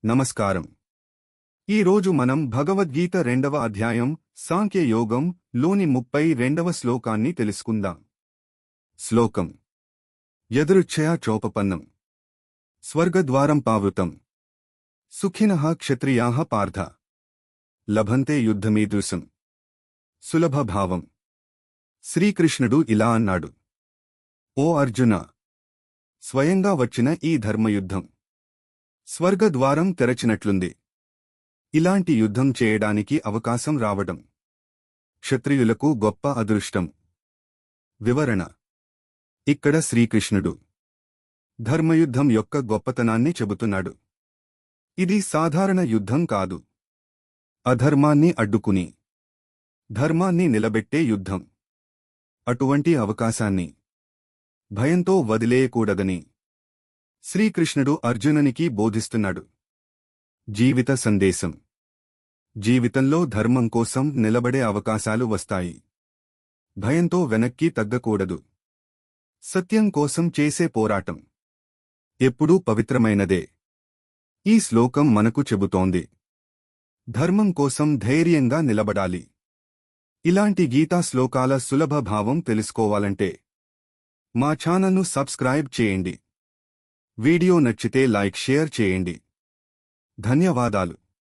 నమస్కారం. ఈరోజు మనం భగవద్గీత 2వ అధ్యాయం సాంఖ్యయోగం లోని 32వ శ్లోకాన్ని తెలుసుకుందాం. శ్లోకం: యదృచ్ఛయా చోపపన్నం స్వర్గద్వారం పావృతం సుఖినః క్షత్రియాః పార్థ లభంతే యుద్ధమీదృశం సులభభావం. శ్రీకృష్ణుడు ఇలా అన్నాడు: ఓ అర్జున, స్వయంగా వచ్చిన ఈ ధర్మయుద్ధం స్వర్గద్వారం తెరచినట్లుంది. ఇలాంటి యుద్ధం చేయడానికి అవకాశం రావడం క్షత్రియులకు గొప్ప అదృష్టం. వివరణ: ఇక్కడ శ్రీకృష్ణుడు ధర్మయుద్ధం యొక్క గొప్పతనాన్ని చెబుతున్నాడు. ఇది సాధారణ యుద్ధం కాదు. అధర్మాన్ని అడ్డుకుని ధర్మాన్ని నిలబెట్టే యుద్ధం. అటువంటి అవకాశాన్ని భయంతో వదిలేయకూడదని శ్రీకృష్ణుడు అర్జునునికి బోధిస్తున్నాడు. జీవిత సందేశం: జీవితంలో ధర్మం కోసం నిలబడే అవకాశాలు వస్తాయి. భయంతో వెనక్కి తగ్గకూడదు. సత్యం కోసం చేసే పోరాటం ఎప్పుడూ పవిత్రమైనదే. ఈ శ్లోకం మనకు చెబుతోంది, ధర్మం కోసం ధైర్యంగా నిలబడాలి. ఇలాంటి గీతా శ్లోకాల సులభ భావం తెలుసుకోవాలంటే మా ఛానల్ను సబ్స్క్రైబ్ చేయండి. వీడియో నచ్చితే లైక్ షేర్ చేయండి. ధన్యవాదాలు.